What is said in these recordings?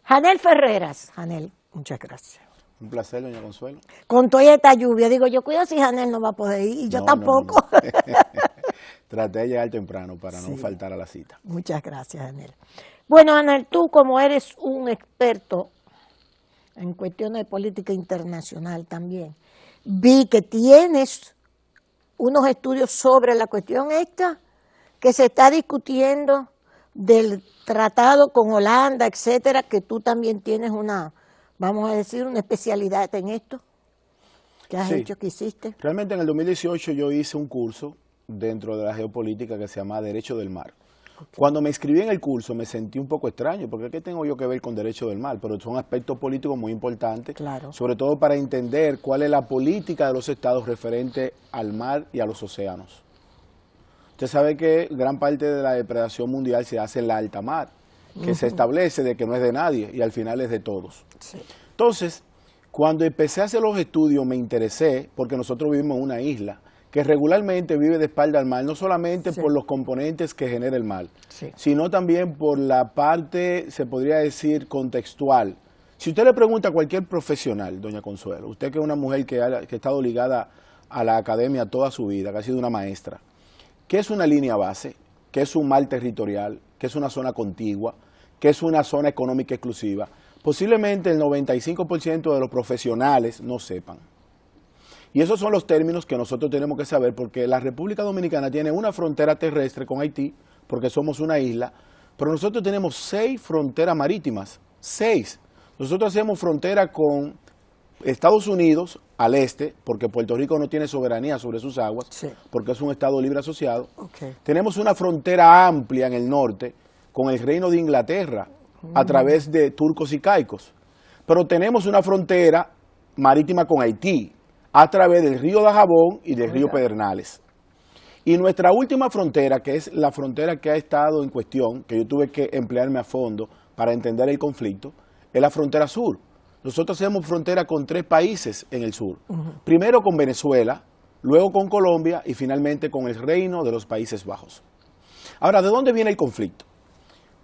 Janel Ferreras. Janel, muchas gracias. Un placer, doña Consuelo. Con toda esta lluvia, digo, yo cuido si Janel no va a poder ir, y yo tampoco. No. Traté de llegar temprano para no faltar a la cita. Muchas gracias, Janel. Bueno, Janel, tú como eres un experto en cuestiones de política internacional también, vi que tienes unos estudios sobre la cuestión esta que se está discutiendo del tratado con Holanda, etcétera, que tú también tienes una, vamos a decir, una especialidad en esto, que has hecho, que hiciste. Realmente en el 2018 yo hice un curso dentro de la geopolítica que se llama Derecho del Mar. Cuando me inscribí en el curso me sentí un poco extraño, porque ¿qué tengo yo que ver con Derecho del Mar? Pero son aspectos políticos muy importantes, sobre todo para entender cuál es la política de los estados referente al mar y a los océanos. Usted sabe que gran parte de la depredación mundial se hace en la alta mar, que se establece de que no es de nadie y al final es de todos. Entonces, cuando empecé a hacer los estudios me interesé, porque nosotros vivimos en una isla que regularmente vive de espalda al mar, no solamente por los componentes que genera el mar, sino también por la parte, se podría decir, contextual. Si usted le pregunta a cualquier profesional, doña Consuelo, usted que es una mujer que ha estado ligada a la academia toda su vida, que ha sido una maestra, ¿qué es una línea base? ¿Qué es un mar territorial? ¿Qué es una zona contigua? ¿Qué es una zona económica exclusiva? Posiblemente el 95% de los profesionales no sepan. Y esos son los términos que nosotros tenemos que saber, porque la República Dominicana tiene una frontera terrestre con Haití, porque somos una isla, pero nosotros tenemos 6 fronteras marítimas, 6. Nosotros hacemos frontera con Estados Unidos al este, porque Puerto Rico no tiene soberanía sobre sus aguas, porque es un estado libre asociado. Tenemos una frontera amplia en el norte con el Reino de Inglaterra, a través de turcos y caicos. Pero tenemos una frontera marítima con Haití, a través del río Dajabón y del río Pedernales. Y nuestra última frontera, que es la frontera que ha estado en cuestión, que yo tuve que emplearme a fondo para entender el conflicto, es la frontera sur. Nosotros hacemos frontera con 3 países en el sur. Primero con Venezuela, luego con Colombia y finalmente con el Reino de los Países Bajos. Ahora, ¿de dónde viene el conflicto?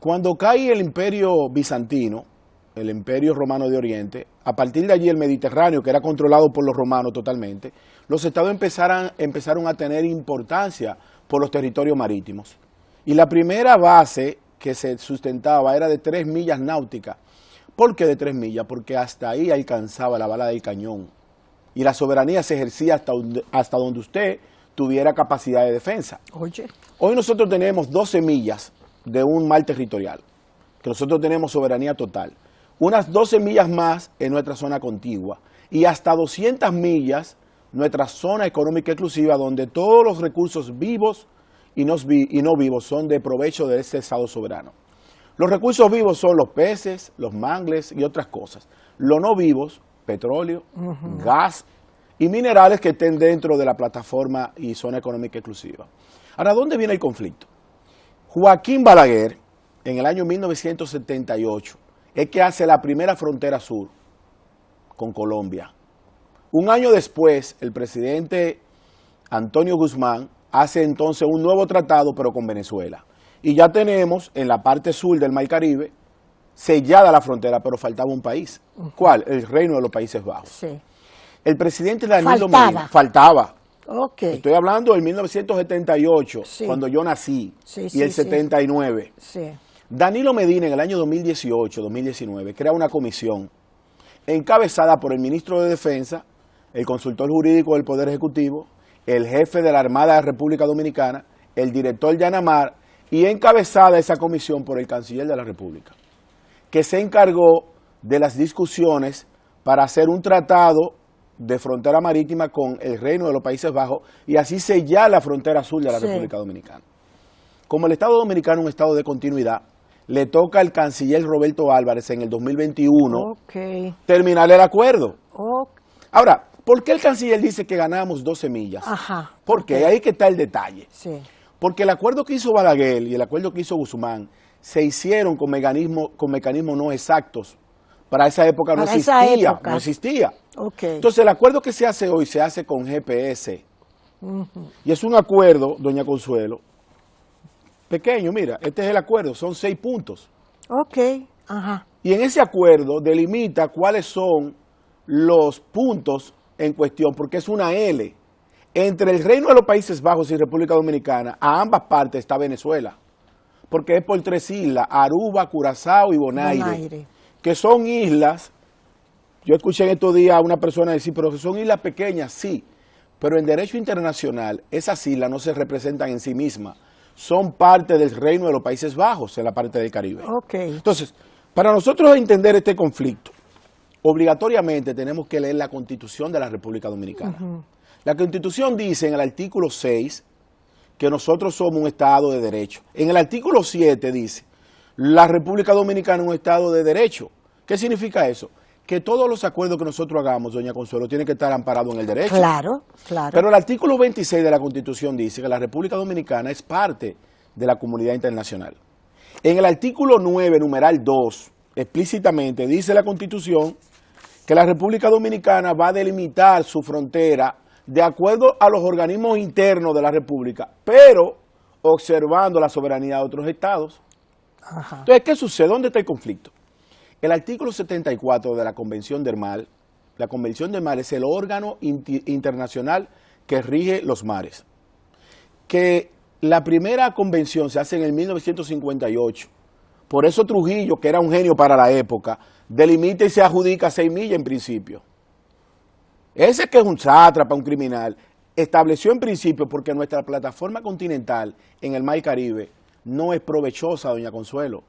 Cuando cae el Imperio Bizantino, el Imperio Romano de Oriente, a partir de allí el Mediterráneo, que era controlado por los romanos totalmente, los estados empezaron a tener importancia por los territorios marítimos. Y la primera base que se sustentaba era de 3 millas náuticas. ¿Por qué de 3 millas? Porque hasta ahí alcanzaba la bala del cañón. Y la soberanía se ejercía hasta donde usted tuviera capacidad de defensa. Hoy nosotros tenemos 12 millas de un mar territorial, que nosotros tenemos soberanía total. Unas 12 millas más en nuestra zona contigua y hasta 200 millas nuestra zona económica exclusiva, donde todos los recursos vivos y no vivos son de provecho de ese estado soberano. Los recursos vivos son los peces, los mangles y otras cosas. Los no vivos, petróleo, gas y minerales que estén dentro de la plataforma y zona económica exclusiva. Ahora, ¿dónde viene el conflicto? Joaquín Balaguer, en el año 1978, es que hace la primera frontera sur con Colombia. Un año después, el presidente Antonio Guzmán hace entonces un nuevo tratado, pero con Venezuela. Y ya tenemos en la parte sur del Mar Caribe sellada la frontera, pero faltaba un país. ¿Cuál? El Reino de los Países Bajos. El presidente Danilo Medina faltaba. Estoy hablando del 1978, cuando yo nací, y el 79. Danilo Medina en el año 2018-2019 crea una comisión encabezada por el ministro de Defensa, el consultor jurídico del Poder Ejecutivo, el jefe de la Armada de la República Dominicana, el director Yanamar, y encabezada esa comisión por el canciller de la República, que se encargó de las discusiones para hacer un tratado de frontera marítima con el Reino de los Países Bajos y así sellar la frontera sur de la República Dominicana. Como el Estado Dominicano es un estado de continuidad, le toca al canciller Roberto Álvarez en el 2021 terminar el acuerdo. Ahora, ¿por qué el canciller dice que ganamos 12 millas? Porque ahí que está el detalle. Porque el acuerdo que hizo Balaguer y el acuerdo que hizo Guzmán se hicieron con mecanismos no exactos. Para esa época no existía. Entonces el acuerdo que se hace hoy se hace con GPS. Y es un acuerdo, doña Consuelo, pequeño, mira, este es el acuerdo, son 6 puntos. Y en ese acuerdo delimita cuáles son los puntos en cuestión, porque es una L. Entre el Reino de los Países Bajos y República Dominicana, a ambas partes está Venezuela, porque es por 3 islas, Aruba, Curazao y Bonaire, que son islas. Yo escuché en estos días a una persona decir, pero que son islas pequeñas, sí, pero en derecho internacional esas islas no se representan en sí mismas, son parte del Reino de los Países Bajos, en la parte del Caribe. Entonces, para nosotros entender este conflicto, obligatoriamente tenemos que leer la Constitución de la República Dominicana. La Constitución dice en el artículo 6 que nosotros somos un Estado de derecho. En el artículo 7 dice, la República Dominicana es un Estado de derecho. ¿Qué significa eso? Que todos los acuerdos que nosotros hagamos, doña Consuelo, tienen que estar amparados en el derecho. Claro, claro. Pero el artículo 26 de la Constitución dice que la República Dominicana es parte de la comunidad internacional. En el artículo 9, numeral 2, explícitamente dice la Constitución que la República Dominicana va a delimitar su frontera de acuerdo a los organismos internos de la República, pero observando la soberanía de otros estados. Ajá. Entonces, ¿qué sucede? ¿Dónde está el conflicto? El artículo 74 de la Convención del Mar, la Convención del Mar es el órgano internacional que rige los mares. Que la primera convención se hace en el 1958, por eso Trujillo, que era un genio para la época, delimita y se adjudica 6 millas en principio. Ese que es un sátrapa, un criminal, estableció en principio porque nuestra plataforma continental en el Mar Caribe no es provechosa, doña Consuelo.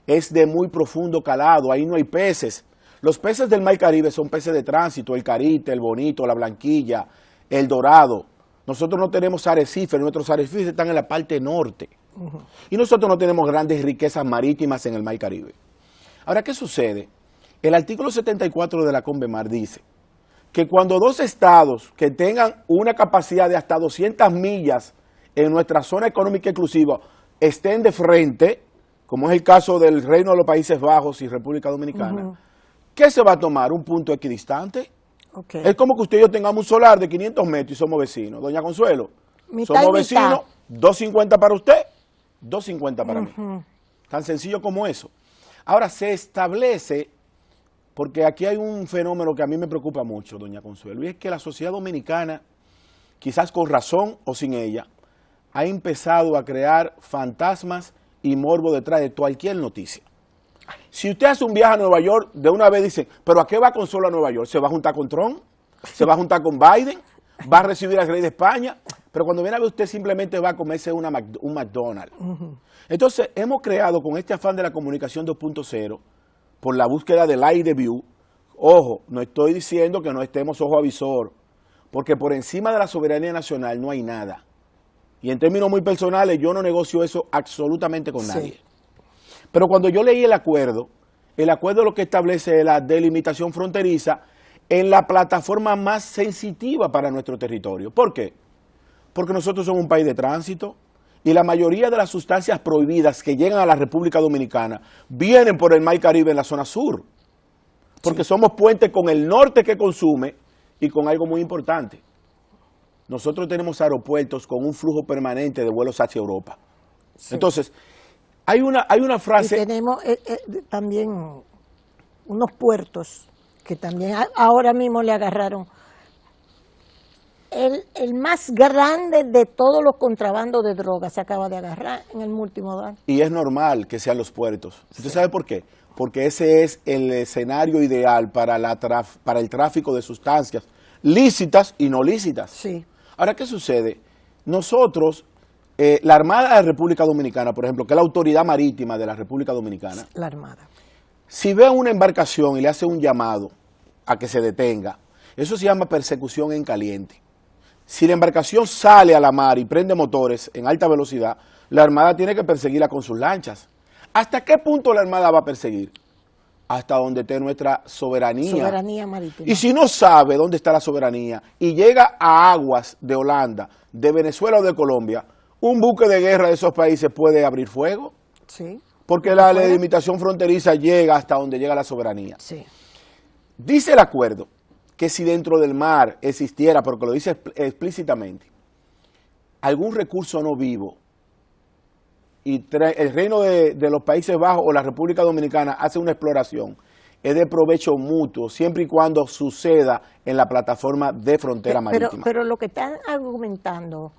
Es de muy profundo calado, ahí no hay peces. Los peces del Mar Caribe son peces de tránsito, el carite, el bonito, la blanquilla, el dorado. Nosotros no tenemos arrecifes, nuestros arrecifes están en la parte norte. Y nosotros no tenemos grandes riquezas marítimas en el Mar Caribe. Ahora, ¿qué sucede? El artículo 74 de la Convemar dice que cuando 2 estados que tengan una capacidad de hasta 200 millas en nuestra zona económica exclusiva estén de frente, como es el caso del Reino de los Países Bajos y República Dominicana, ¿qué se va a tomar? ¿Un punto equidistante? Es como que usted y yo tengamos un solar de 500 metros y somos vecinos. Doña Consuelo, somos vecinos, 250 para usted, 250 para mí. Tan sencillo como eso. Ahora, se establece, porque aquí hay un fenómeno que a mí me preocupa mucho, doña Consuelo, y es que la sociedad dominicana, quizás con razón o sin ella, ha empezado a crear fantasmas y morbo detrás de cualquier noticia. Si usted hace un viaje a Nueva York, de una vez dice, ¿pero a qué va Consuelo a Nueva York? ¿Se va a juntar con Trump? ¿Se va a juntar con Biden? ¿Va a recibir al rey de España? Pero cuando viene a ver, usted simplemente va a comerse un McDonald's. Entonces, hemos creado con este afán de la comunicación 2.0, por la búsqueda del eye de view, ojo, no estoy diciendo que no estemos ojo avisor, porque por encima de la soberanía nacional no hay nada. Y en términos muy personales, yo no negocio eso absolutamente con nadie. Pero cuando yo leí el acuerdo lo que establece es la delimitación fronteriza en la plataforma más sensitiva para nuestro territorio. ¿Por qué? Porque nosotros somos un país de tránsito y la mayoría de las sustancias prohibidas que llegan a la República Dominicana vienen por el Mar Caribe en la zona sur. Porque somos puente con el norte que consume y con algo muy importante. Nosotros tenemos aeropuertos con un flujo permanente de vuelos hacia Europa. Entonces, hay una frase... Y tenemos también unos puertos que también ahora mismo le agarraron. El más grande de todos los contrabandos de drogas se acaba de agarrar en el multimodal. Y es normal que sean los puertos. ¿Usted sabe por qué? Porque ese es el escenario ideal para el tráfico de sustancias lícitas y no lícitas. Sí. Ahora, ¿qué sucede? Nosotros, la Armada de la República Dominicana, por ejemplo, que es la autoridad marítima de la República Dominicana, La Armada, si ve una embarcación y le hace un llamado a que se detenga, eso se llama persecución en caliente. Si la embarcación sale a la mar y prende motores en alta velocidad, la Armada tiene que perseguirla con sus lanchas. ¿Hasta qué punto la Armada va a perseguir? Hasta donde esté nuestra soberanía. Soberanía marítima. Y si no sabe dónde está la soberanía y llega a aguas de Holanda, de Venezuela o de Colombia, un buque de guerra de esos países puede abrir fuego. Sí. Porque la delimitación fronteriza llega hasta donde llega la soberanía. Sí. Dice el acuerdo que si dentro del mar existiera, porque lo dice explícitamente, algún recurso no vivo y el Reino de los Países Bajos o la República Dominicana hace una exploración, es de provecho mutuo, siempre y cuando suceda en la plataforma de frontera marítima. Pero lo que están argumentando,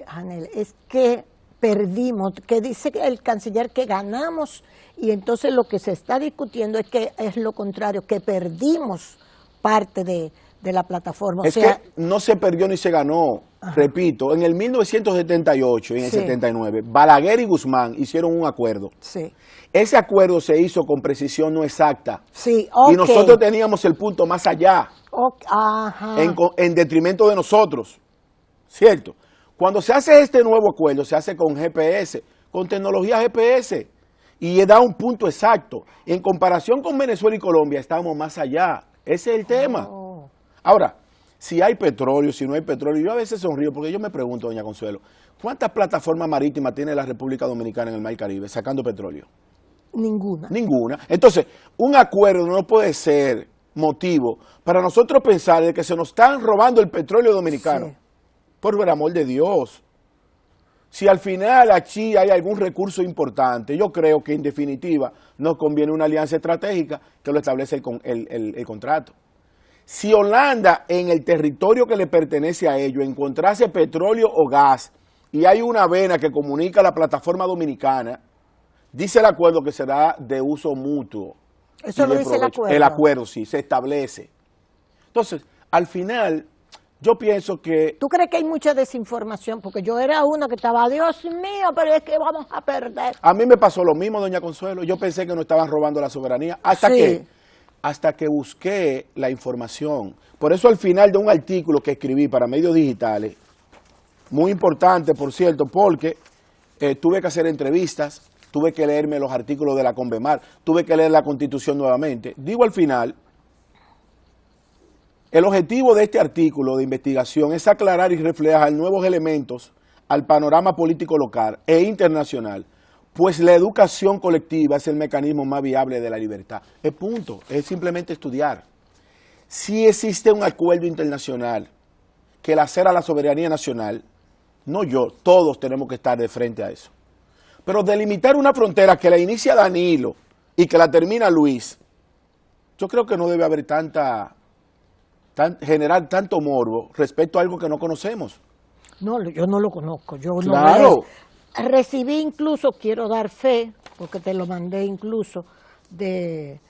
Janel, es que perdimos, que dice el canciller que ganamos, y entonces lo que se está discutiendo es que es lo contrario, que perdimos parte de la plataforma. Es que no se perdió ni se ganó. Ajá. Repito, en el 1978 y en el 79, Balaguer y Guzmán hicieron un acuerdo. Sí. Ese acuerdo se hizo con precisión no exacta. Sí, okay. Y nosotros teníamos el punto más allá, okay. Ajá. En detrimento de nosotros. ¿Cierto? Cuando se hace este nuevo acuerdo, se hace con GPS, con tecnología GPS, y da un punto exacto. En comparación con Venezuela y Colombia, estamos más allá. Ese es el tema. Ahora, si hay petróleo, si no hay petróleo, yo a veces sonrío porque yo me pregunto, doña Consuelo, ¿cuántas plataformas marítimas tiene la República Dominicana en el Mar Caribe sacando petróleo? Ninguna. Ninguna. Entonces, un acuerdo no puede ser motivo para nosotros pensar de que se nos están robando el petróleo dominicano. Sí. Por el amor de Dios. Si al final aquí hay algún recurso importante, yo creo que en definitiva nos conviene una alianza estratégica que lo establece el contrato. Si Holanda, en el territorio que le pertenece a ellos, encontrase petróleo o gas y hay una vena que comunica la plataforma dominicana, dice el acuerdo que será de uso mutuo. Eso lo dice el acuerdo. El acuerdo, sí, se establece. Entonces, al final, yo pienso que... ¿Tú crees que hay mucha desinformación? Porque yo era una que estaba, Dios mío, pero es que vamos a perder. A mí me pasó lo mismo, doña Consuelo. Yo pensé que nos estaban robando la soberanía. Hasta que busqué la información. Por eso al final de un artículo que escribí para medios digitales, muy importante, por cierto, porque tuve que hacer entrevistas, tuve que leerme los artículos de la Convemar, tuve que leer la Constitución nuevamente. Digo al final, el objetivo de este artículo de investigación es aclarar y reflejar nuevos elementos al panorama político local e internacional, pues la educación colectiva es el mecanismo más viable de la libertad. Es punto, es simplemente estudiar. Si existe un acuerdo internacional que lacera la soberanía nacional, no yo, todos tenemos que estar de frente a eso. Pero delimitar una frontera que la inicia Danilo y que la termina Luis, yo creo que no debe haber generar tanto morbo respecto a algo que no conocemos. No, yo no lo conozco. Yo claro. Recibí incluso, quiero dar fe, porque te lo mandé incluso, de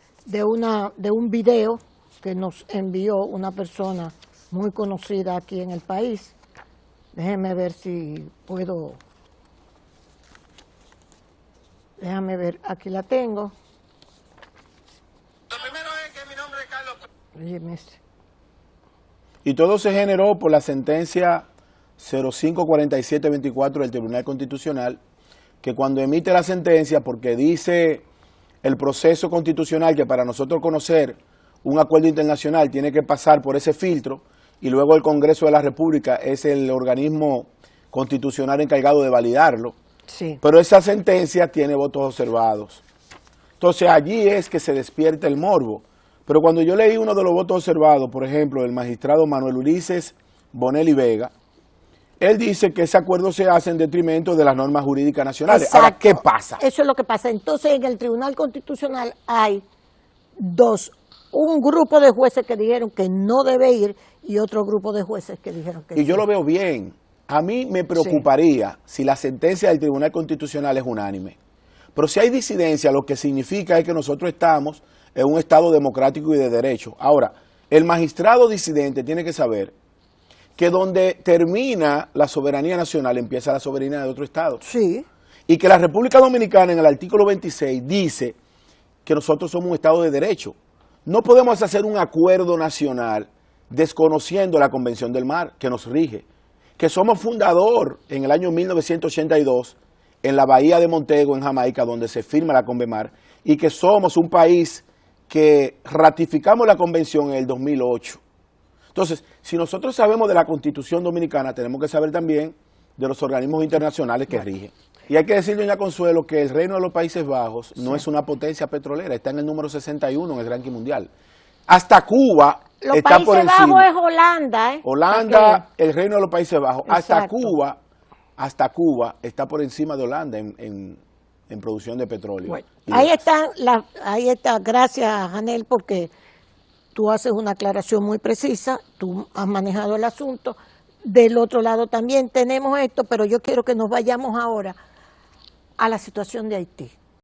un video que nos envió una persona muy conocida aquí en el país. Déjeme ver si puedo. Déjame ver, aquí la tengo. Lo primero es que mi nombre es Carlos. Óyeme. Y todo se generó por la sentencia 054724 del Tribunal Constitucional, que cuando emite la sentencia, porque dice el proceso constitucional que para nosotros conocer un acuerdo internacional tiene que pasar por ese filtro, y luego el Congreso de la República es el organismo constitucional encargado de validarlo, sí. Pero esa sentencia tiene votos observados. Entonces allí es que se despierta el morbo. Pero cuando yo leí uno de los votos observados, por ejemplo, el magistrado Manuel Ulises Bonelli Vega, él dice que ese acuerdo se hace en detrimento de las normas jurídicas nacionales. Exacto. Ahora, ¿qué pasa? Eso es lo que pasa. Entonces, en el Tribunal Constitucional hay un grupo de jueces que dijeron que no debe ir y otro grupo de jueces que dijeron que sí. Y yo lo veo bien. A mí me preocuparía si la sentencia del Tribunal Constitucional es unánime. Pero si hay disidencia, lo que significa es que nosotros estamos en un Estado democrático y de derecho. Ahora, el magistrado disidente tiene que saber que donde termina la soberanía nacional empieza la soberanía de otro Estado. Sí. Y que la República Dominicana en el artículo 26 dice que nosotros somos un Estado de derecho. No podemos hacer un acuerdo nacional desconociendo la Convención del Mar que nos rige. Que somos fundador en el año 1982 en la Bahía de Montego, en Jamaica, donde se firma la Convemar, y que somos un país que ratificamos la Convención en el 2008. Entonces, si nosotros sabemos de la Constitución Dominicana, tenemos que saber también de los organismos internacionales que rigen. Y hay que decir, doña Consuelo, que el Reino de los Países Bajos no es una potencia petrolera, está en el número 61 en el ranking mundial. Hasta Cuba está por encima. Los Países Bajos es Holanda, ¿eh? Holanda, el Reino de los Países Bajos, exacto. hasta Cuba está por encima de Holanda en en producción de petróleo. Bueno, Y ahí gas. está, gracias, Janel, porque tú haces una aclaración muy precisa, tú has manejado el asunto. Del otro lado también tenemos esto, pero yo quiero que nos vayamos ahora a la situación de Haití.